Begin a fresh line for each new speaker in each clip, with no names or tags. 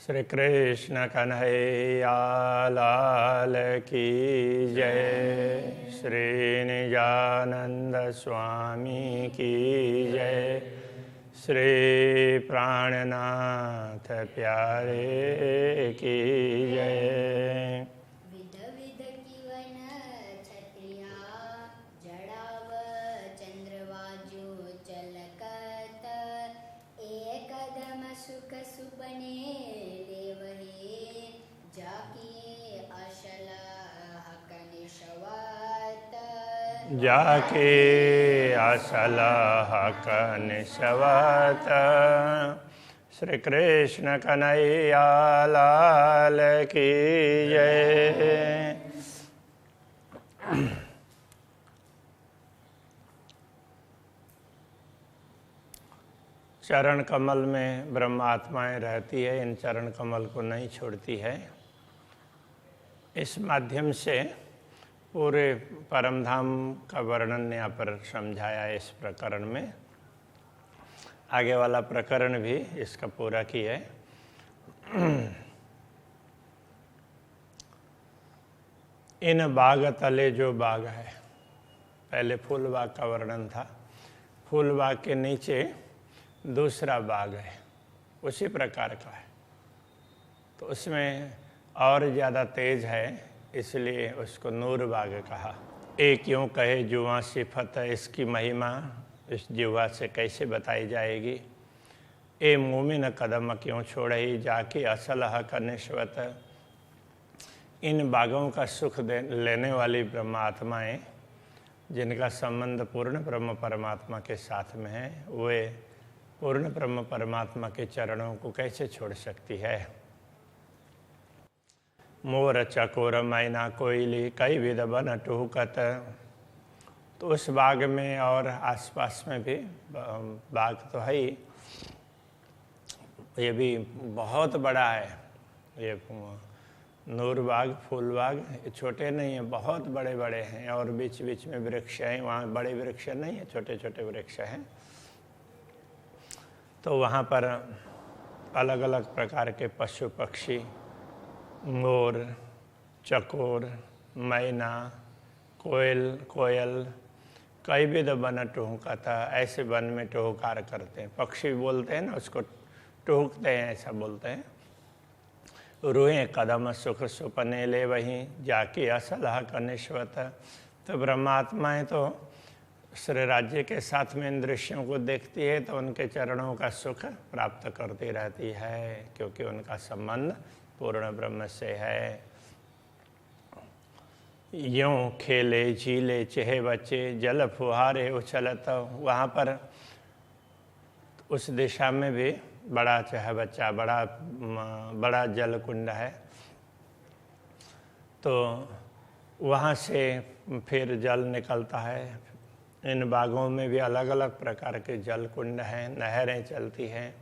श्री कृष्ण कन्हैया लाल की जय। श्री निजानंद स्वामी की जय। श्री प्राणनाथ प्यारे की जय।
विध विध कीवन छत्रिया जड़ाव चंद्रवाजु चलकत एक कदम सुख सुबने देवहे जाकी अशल हकन शवात
जाके असल हक निशवत। श्री कृष्ण कन्हैया लाल की जय। चरण कमल में ब्रह्म आत्माएं रहती है, इन चरण कमल को नहीं छोड़ती है। इस माध्यम से पूरे परमधाम का वर्णन यहाँ पर समझाया है इस प्रकरण में। आगे वाला प्रकरण भी इसका पूरा की है। इन बाग तले जो बाग है, पहले फूल बाग का वर्णन था। फूल बाग के नीचे दूसरा बाग है, उसी प्रकार का है, तो उसमें और ज़्यादा तेज है, इसलिए उसको नूर बाग कहा। एक यूँ कहे जुआ सिफत, इसकी महिमा इस जुआ से कैसे बताई जाएगी। ए मोमिन कदम क्यों छोड़ई जाके असल हक निश्वत। इन बागों का सुख लेने वाली ब्रह्मात्माएं, जिनका संबंध पूर्ण ब्रह्म परमात्मा के साथ में है, वे पूर्ण ब्रह्म परमात्मा के चरणों को कैसे छोड़ सकती है। मोर चकोर मैना कोयली कई विध बन टूकत। तो उस बाग में और आसपास में भी बाग तो है ही, ये भी बहुत बड़ा है। ये नूर बाग, फूल बाग ये छोटे नहीं हैं, बहुत बड़े बड़े हैं, और बीच बीच में वृक्ष हैं। वहाँ बड़े वृक्ष नहीं है, छोटे छोटे वृक्ष हैं। तो वहाँ पर अलग अलग प्रकार के पशु पक्षी, मोर, चकोर, मैना, कोयल कई विध बन टुहकता। ऐसे वन में टुहकार करते हैं, पक्षी बोलते हैं ना, उसको टुहकते हैं, ऐसा बोलते हैं। रूहे कदम सुख सुपने ले वहीं जाके असल हक निश्वत। तो ब्रह्मात्माएं तो श्री राज्य के साथ में इन दृश्यों को देखती है, तो उनके चरणों का सुख प्राप्त करती रहती है, क्योंकि उनका संबंध पूर्ण ब्रह्म से है। यूं खेले झीले चहे बच्चे जल फुहारे उछलत। वहाँ पर उस दिशा में भी बड़ा चह बच्चा, बड़ा जल कुंड है। तो वहाँ से फिर जल निकलता है। इन बागों में भी अलग अलग प्रकार के जल कुंड हैं, नहरें चलती हैं,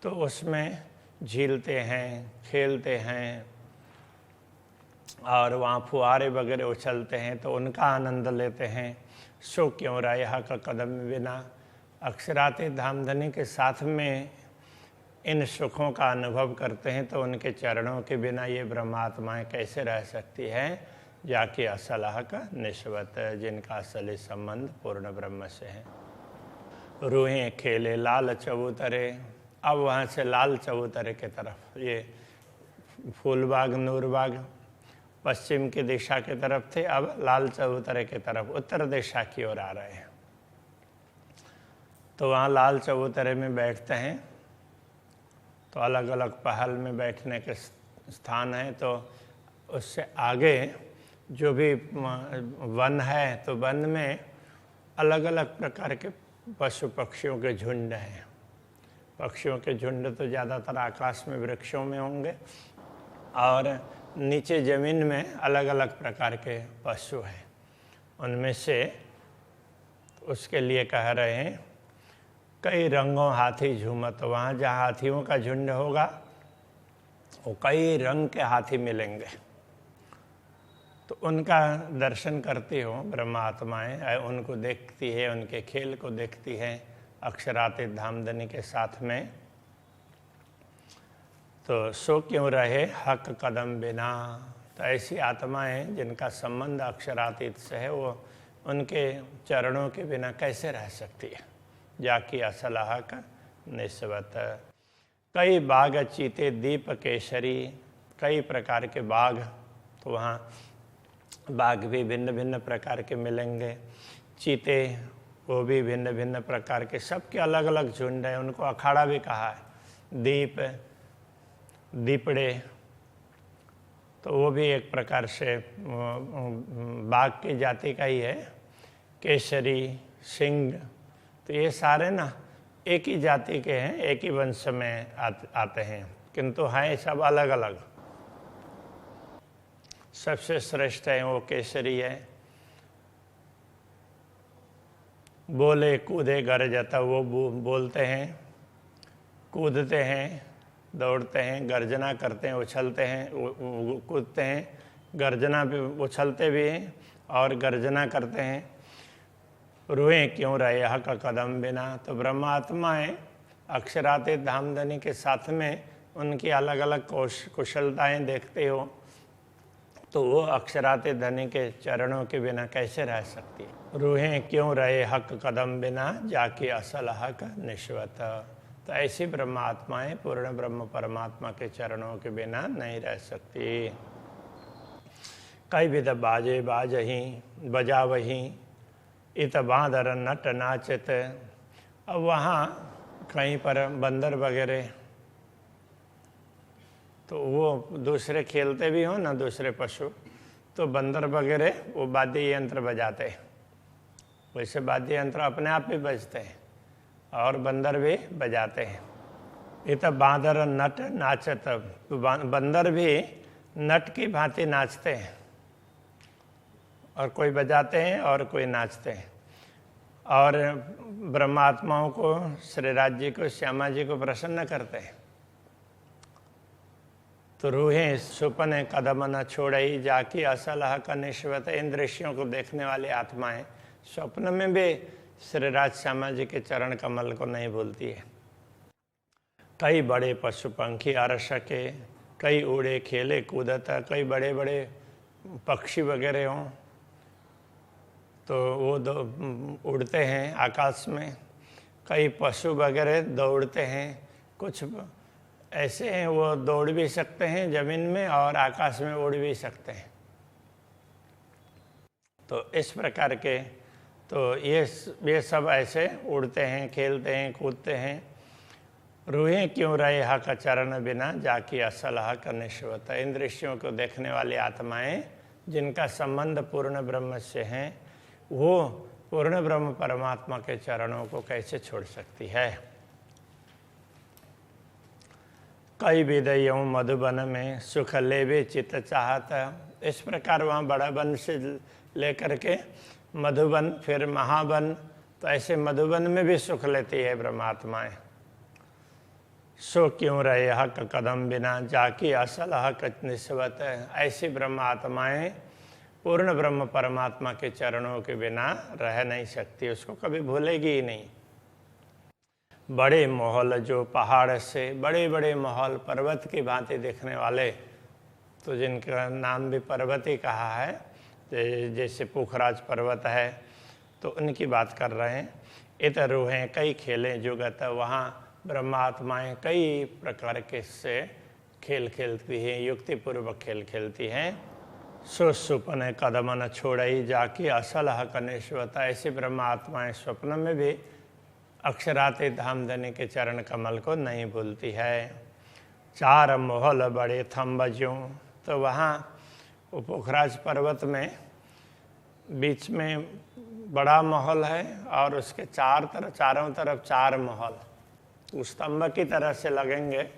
तो उसमें झीलते हैं, खेलते हैं, और वहाँ फुहारे वगैरह उछलते हैं, तो उनका आनंद लेते हैं। सो क्यों राय का कदम बिना। अक्षराते धामधनी के साथ में इन सुखों का अनुभव करते हैं, तो उनके चरणों के बिना ये ब्रह्मात्माएं कैसे रह सकती हैं। जाके असल हक निश्वत, जिनका असली संबंध पूर्ण ब्रह्म से है। रूहें खेले लाल चबूतरे। अब वहाँ से लाल चबूतरे की तरफ, ये फूलबाग नूरबाग पश्चिम की दिशा की तरफ थे, अब लाल चबूतरे की तरफ उत्तर दिशा की ओर आ रहे हैं। तो वहाँ लाल चबूतरे में बैठते हैं, तो अलग अलग पहल में बैठने के स्थान हैं। तो उससे आगे जो भी वन है, तो वन में अलग अलग प्रकार के पशु पक्षियों के झुंड हैं। पक्षियों के झुंड तो ज़्यादातर आकाश में वृक्षों में होंगे, और नीचे ज़मीन में अलग अलग प्रकार के पशु हैं। उनमें से उसके लिए कह रहे हैं कई रंगों हाथी झूमत। वहाँ जहाँ हाथियों का झुंड होगा, वो कई रंग के हाथी मिलेंगे, तो उनका दर्शन करती हो ब्रह्मात्माएं, उनको देखती है, उनके खेल को देखती है अक्षरातीत धामधनी के साथ में। तो सो क्यों रहे हक कदम बिना। तो ऐसी आत्माएं जिनका संबंध अक्षरातीत से है, वो उनके चरणों के बिना कैसे रह सकती है। जाकी असल हक निस्बत। कई बाग चीते दीप केसरी, कई प्रकार के बाग, तो वहाँ बाग भी भिन्न भिन्न प्रकार के मिलेंगे। चीते वो भी भिन्न भिन्न प्रकार के, सबके अलग अलग झुंड है, उनको अखाड़ा भी कहा है। दीप, दीपड़े, तो वो भी एक प्रकार से बाघ की जाति का ही है। केसरी, सिंह, तो ये सारे ना एक ही जाति के हैं, एक ही वंश में आते हैं, किंतु हैं सब अलग अलग। सबसे श्रेष्ठ है वो केसरी है। बोले कूदे गरजता, वो बोलते हैं, कूदते हैं, दौड़ते हैं, गर्जना करते हैं, उछलते हैं, कूदते हैं, गर्जना भी, उछलते भी हैं और गर्जना करते हैं। रुएं क्यों रहे हक कदम बिना। तो ब्रह्मात्माएं अक्षरातीत धामधनी के साथ में उनकी अलग अलग कुशलताएं देखते हो, तो वो अक्षरातीत धनी के चरणों के बिना कैसे रह सकती है। रूहें क्यों रहे हक कदम बिना, जाकी असल हक निश्वत। तो ऐसी ब्रह्मात्माएं पूर्ण ब्रह्म परमात्मा के चरणों के बिना नहीं रह सकती। कई विध बाजे बाजही बजावही, इत बांदर नट नाचत। अब वहाँ कहीं पर बंदर वगैरह, तो वो दूसरे खेलते भी हो ना, दूसरे पशु, तो बंदर वगैरह वो वाद्य यंत्र बजाते हैं। वैसे वाद्य यंत्र अपने आप भी बजते हैं और बंदर भी बजाते हैं। ये तो बांदर नट नाचत, तो बंदर भी नट की भांति नाचते हैं, और कोई बजाते हैं और कोई नाचते हैं। और ब्रह्मात्माओं को, श्रीराज जी को, श्यामा जी को प्रसन्न करते हैं। तो रूहें सुपने कदम न छोड़ई, जाकी असल हक निश्वत। इन दृश्यों को देखने वाली आत्माएं स्वप्न में भी श्रीराज श्यामा जी के चरण कमल को नहीं भूलती है। कई बड़े पशु पंखी अरसके, कई उड़े खेले कूदता, कई बड़े बड़े पक्षी वगैरह हों तो वो उड़ते हैं आकाश में। कई पशु वगैरह दौड़ते हैं, कुछ ऐसे हैं वो दौड़ भी सकते हैं ज़मीन में और आकाश में उड़ भी सकते हैं। तो इस प्रकार के, तो ये सब ऐसे उड़ते हैं, खेलते हैं, कूदते हैं। रूहें क्यों रहे हक चरण बिना, जाकी असल हक निश्वत। इन दृश्यों को देखने वाली आत्माएं जिनका संबंध पूर्ण ब्रह्म से हैं, वो पूर्ण ब्रह्म परमात्मा के चरणों को कैसे छोड़ सकती है। कई विदयों मधुबन में सुख लेवे चित चाहत। इस प्रकार वहाँ बड़ा वन से लेकर के मधुबन, फिर महाबन, तो ऐसे मधुबन में भी सुख लेती है ब्रह्मात्माएं। सो क्यों रहे हक कदम बिना, जाकी असल हक निस्बत। ऐसी ब्रह्मात्माएं पूर्ण ब्रह्म परमात्मा के चरणों के बिना रह नहीं सकती, उसको कभी भूलेगी ही नहीं। बड़े महल जो पहाड़ से, बड़े बड़े महल पर्वत की भांति दिखने वाले, तो जिनका नाम भी पर्वत ही कहा है, जैसे पुखराज पर्वत है, तो उनकी बात कर रहे हैं। इत रूहें कई खेलें जुगत, वहाँ ब्रह्मात्माएं कई प्रकार के से खेल खेलती हैं, युक्तिपूर्वक खेल खेलती हैं। सुपन कदम न छोड़ई, जाकी असल हक निश्वत। ऐसी ब्रह्मात्माएं स्वप्न में भी अक्षरातीत धामधनी के चरण कमल को नहीं भूलती है। चार महल बड़े थम्बजों, तो वहाँ पोखराज पर्वत में बीच में बड़ा महल है और उसके चारों तरफ चार महल उस स्तंभ की तरह से लगेंगे,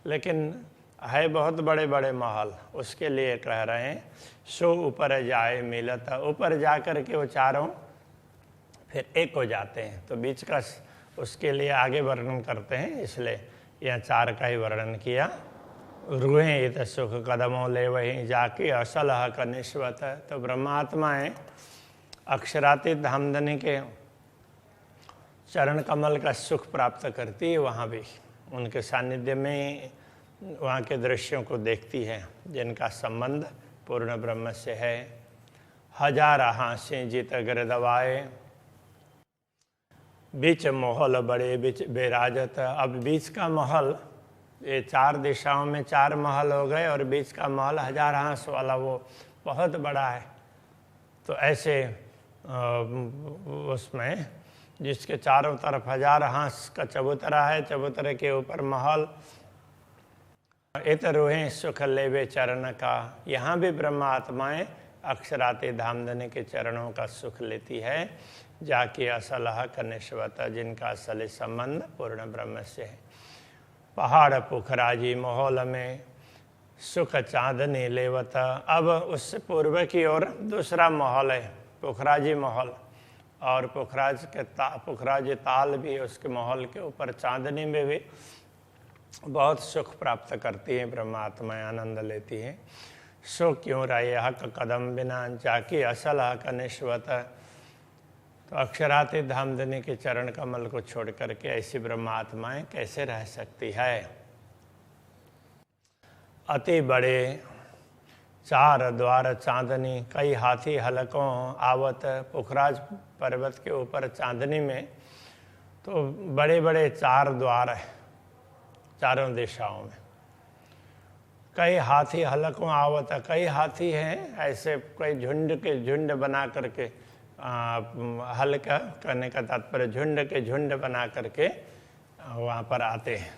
लेकिन है बहुत बड़े बड़े महल। उसके लिए कह रहे हैं सो ऊपर जाए मिलत, ऊपर जा कर के वो चारों फिर एक हो जाते हैं। तो बीच का उसके लिए आगे वर्णन करते हैं, इसलिए यह चार का ही वर्णन किया। रूहें इत सुख कदमों ले वहीं जाके असल हक निश्वत। तो ब्रह्मात्माएं अक्षरातीत धामधनी के चरण कमल का सुख प्राप्त करती है, वहाँ भी उनके सानिध्य में वहाँ के दृश्यों को देखती है जिनका संबंध पूर्ण ब्रह्म से है। हजार हांसे जित गिरदवाए, बीच महल बड़े बीच बेराजत। अब बीच का महल, ये 4 दिशाओं में 4 महल हो गए और बीच का महल 1000 हांस वाला वो बहुत बड़ा है। तो ऐसे उसमें जिसके चारों तरफ 1000 हांस का चबूतरा है, चबूतरे के ऊपर महल। इत रोहें सुख लेवे चरण का, यहाँ भी ब्रह्मात्माएं अक्षराते धामधनी के चरणों का सुख लेती है। जाके असलह कनिष्वत, जिनका असली संबंध पूर्ण ब्रह्म से है। पहाड़ पुखराजी माहौल में सुख चांदनी लेवत। अब उससे पूर्व की ओर दूसरा महल है, पुखराजी महल, और पुखराज ताल भी उसके महल के ऊपर चांदनी में भी बहुत सुख प्राप्त करती है, ब्रह्मात्माएं आनंद लेती हैं। सो क्यों रहे हक कदम बिना, जाके असल हक निश्वत। तो अक्षराते धामधनी के चरण कमल को छोड़ करके ऐसी ब्रह्मात्माएं कैसे रह सकती है। अति बड़े 4 द्वार चांदनी, कई हाथी हलकों आवत। पुखराज पर्वत के ऊपर चांदनी में तो बड़े बड़े 4 द्वार है चारों दिशाओं में। कई हाथी हलकों आवत, कई हाथी हैं ऐसे, कई झुंड के झुंड बना करके, हल्का करने का तात्पर्य झुंड के झुंड बना करके वहाँ पर आते हैं।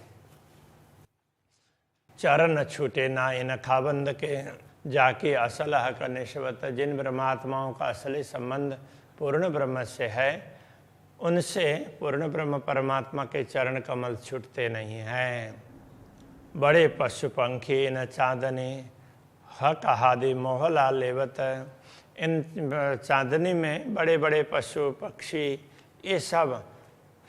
चरण छूटे ना इन खाबंद के, जाके असल हक निश्वत। जिन ब्रह्मात्माओं का असली संबंध पूर्ण ब्रह्म से है, उनसे पूर्ण ब्रह्म परमात्मा के चरण कमल छूटते नहीं हैं। बड़े पशु पंखी इन चांदनी, हक हादि मोहला लेवत। इन चांदनी में बड़े बड़े पशु पक्षी ये सब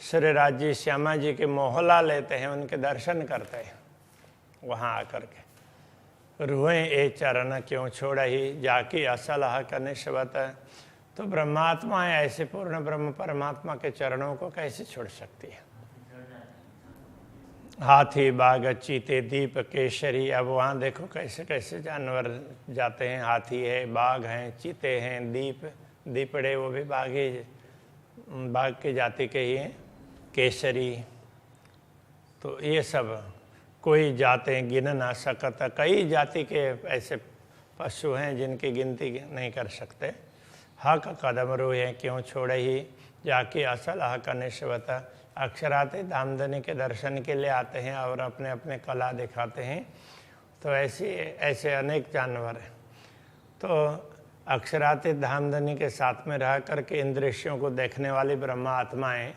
श्री राज्य श्यामा जी के मोहला लेते हैं, उनके दर्शन करते हैं वहाँ आकर के। रूहें ए चरण क्यों छोड़ ही, जाके असल हक निश्वत। तो ब्रह्मात्मा ऐसे पूर्ण ब्रह्म परमात्मा के चरणों को कैसे छोड़ सकती है। हाथी बाघ चीते दीप केशरी, अब वहाँ देखो कैसे कैसे जानवर जाते हैं। हाथी है, बाघ हैं, चीते हैं, दीपड़े वो भी बाघ की जाति के ही हैं। केसरी, तो ये सब कोई जाते गिन ना सकत। कई जाति के ऐसे पशु हैं जिनकी गिनती नहीं कर सकते। हक कदम रोए क्यों छोड़े ही, जाके असल हक निश्वत। अक्षराते धामधनी के दर्शन के लिए आते हैं और अपने अपने कला दिखाते हैं। तो ऐसे अनेक जानवर हैं। तो अक्षराते धामधनी के साथ में रह करके इन दृश्यों को देखने वाली ब्रह्मा आत्माएं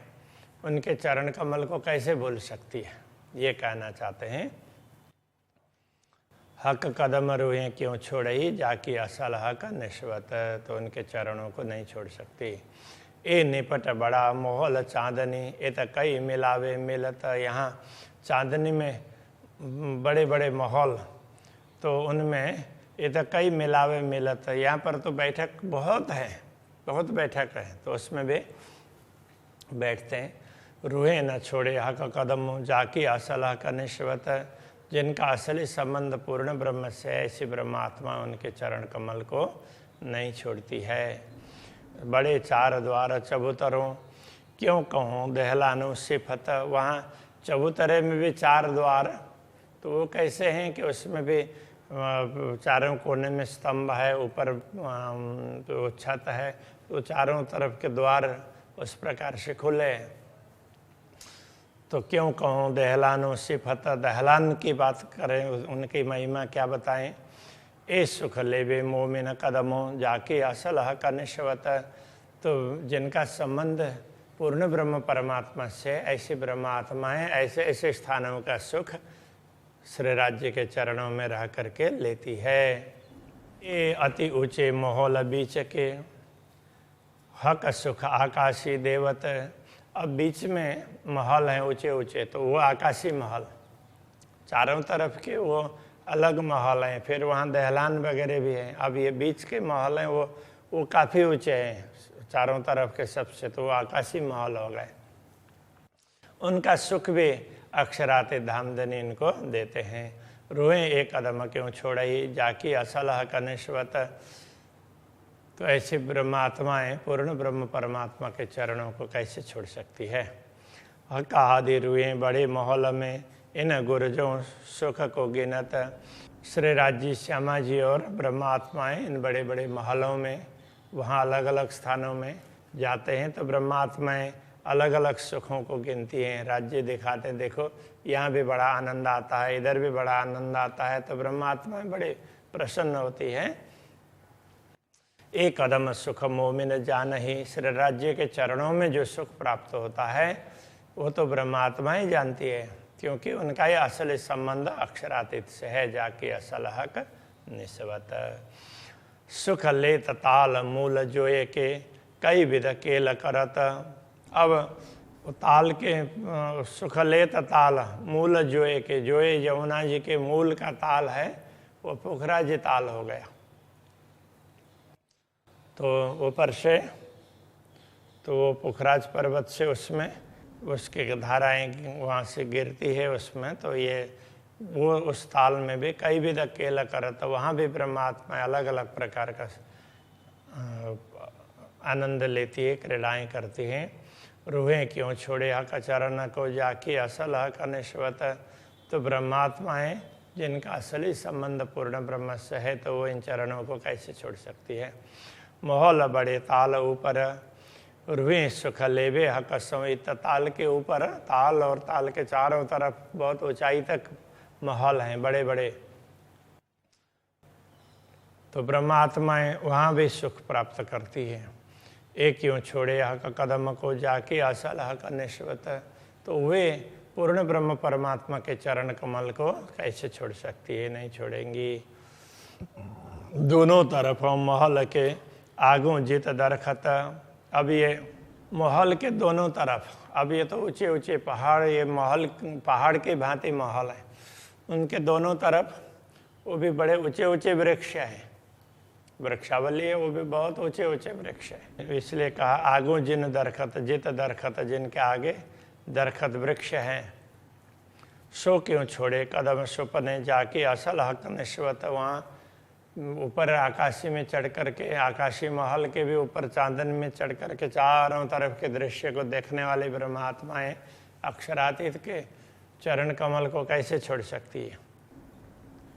उनके चरण कमल को कैसे भूल सकती है, ये कहना चाहते हैं। हक कदम रोए क्यों छोड़े ही, जाके असल हक निश्वत। तो उनके चरणों को नहीं छोड़ सकती। ए निपट बड़ा मोहल चांदनी, ए तो कई मिलावे मिलत। यहाँ चांदनी में बड़े बड़े महल, तो उनमें ये तो कई मिलावे मिलत। यहाँ पर तो बैठक बहुत है, बहुत बैठक है, तो उसमें भी बैठते हैं। रूहे न छोड़े हक कदम, जाके असल हक निश्वत। जिनका असली संबंध पूर्ण ब्रह्म से, ऐसी ब्रह्मात्मा उनके चरण कमल को नहीं छोड़ती है। बड़े 4 द्वार चबूतरों, क्यों कहूँ दहलानो सिफत। वहाँ चबूतरे में भी 4 द्वार, तो वो कैसे हैं कि उसमें भी चारों कोने में स्तंभ है, ऊपर तो छत है, तो चारों तरफ के द्वार उस प्रकार से खुले। तो क्यों कहूँ दहलानो सिफत। दहलान की बात करें, उनकी महिमा क्या बताएं। ए सुख लेवे मोमिन कदमों, जाके असल हक निश्वत। तो जिनका संबंध पूर्ण ब्रह्म परमात्मा से, ऐसी ब्रह्मात्माएं ऐसे ऐसे स्थानों का सुख श्री राज्य के चरणों में रह करके लेती है। ये अति ऊंचे माहौल बीच के, हक सुख आकाशी देवत। अब बीच में महल हैं ऊंचे ऊंचे, तो वो आकाशी महल, चारों तरफ के वो अलग महल हैं। फिर वहाँ दहलान वगैरह भी हैं। अब ये बीच के महल हैं वो काफ़ी ऊंचे हैं चारों तरफ के सबसे, तो वो आकाशी महल हो गए। उनका सुख भी अक्षराते धामधनी इनको देते हैं। रोए एक कदम क्यों छोड़ई, जाकी असल हक निश्वत। तो ऐसे ब्रह्मात्माएं पूर्ण ब्रह्म परमात्मा के चरणों को कैसे छोड़ सकती है। हक आदि रुए बड़े महल में, इन गुरजों सुख को गिनत। श्री राज्य श्यामा जी और ब्रह्मात्माएं इन बड़े बड़े महलों में, वहाँ अलग अलग स्थानों में जाते हैं तो ब्रह्मात्माएं अलग अलग सुखों को गिनती हैं, राज्य दिखाते हैं। देखो यहाँ भी बड़ा आनंद आता है, इधर भी बड़ा आनंद आता है, तो ब्रह्मात्माएं बड़े प्रसन्न होती हैं। एक कदम सुख मोमिन जानहि, श्री राज्य के चरणों में जो सुख प्राप्त होता है वो तो ब्रह्मात्माएं जानती है, क्योंकि उनका ये असली संबंध अक्षरातीत से है, जाके असल हक निस्बत। सुख ले ताल मूल जोए के, कई विध केल करत। अब ताल के सुख ले ताल मूल जोए के, जोए यमुना जी के मूल का ताल है वो पोखराज ताल हो गया। तो ऊपर से तो वो पोखराज पर्वत से उसमें उसके धाराएं वहाँ से गिरती है उसमें, तो ये वो उस ताल में भी कई विध केल करत। तो वहाँ भी परमात्मा अलग अलग प्रकार का आनंद लेती है, क्रीड़ाएँ करती हैं। रूहें क्यों छोड़े हक चरण को, जाके असल हक निश्वत। तो ब्रह्मात्माएं जिनका असली संबंध पूर्ण ब्रह्म से है, तो वो इन चरणों को कैसे छोड़ सकती है। मोहल बड़े ताल ऊपर, रूहें सुख लेवे हक संवित। ताल के ऊपर, ताल और ताल के चारों तरफ बहुत ऊंचाई तक महल हैं बड़े बड़े, तो ब्रह्मात्माएं वहाँ भी सुख प्राप्त करती हैं। एक क्यों छोड़े हक कदम को, जाके असल हक निश्वत। तो वे पूर्ण ब्रह्म परमात्मा के चरण कमल को कैसे छोड़ सकती है, नहीं छोड़ेंगी। दोनों तरफों महल के आगों जित दरखत। अब ये महल के दोनों तरफ, अब ये तो ऊंचे ऊंचे पहाड़, ये महल पहाड़ के भांति महल है, उनके दोनों तरफ वो भी बड़े ऊंचे ऊंचे वृक्ष हैं, वृक्षावली है, वो भी बहुत ऊंचे ऊंचे वृक्ष है। इसलिए कहा आगों जिन दरखत, जित दरखत, जिनके आगे दरखत वृक्ष हैं। सो क्यों छोड़े कदम सुपने, जाके असल हक निश्वत। वहाँ ऊपर आकाशी में चढ़ करके, आकाशी महल के भी ऊपर चांदन में चढ़ करके चारों तरफ के दृश्य को देखने वाली ब्रह्मात्माएं अक्षरातीत के चरण कमल को कैसे छोड़ सकती है।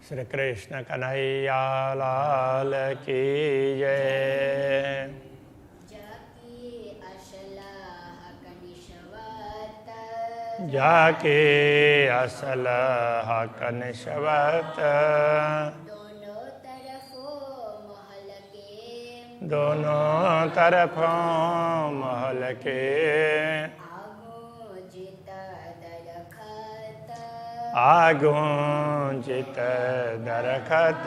श्री कृष्ण कन्हैया लाल की जय। जाके असल हक निश्वत। दोनों तरफों महल के आगों जित दरखत।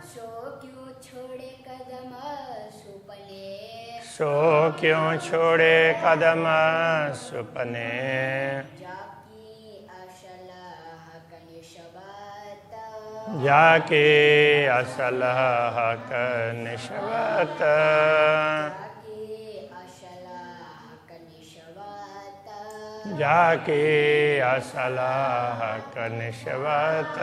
सो क्यों छोड़े कदम सुपने,
सो क्यों छोड़े कदम सुपने।
जाकी असल हक निश्वत।
जाके असल हक निश्वत। जाके असल हक निश्वत।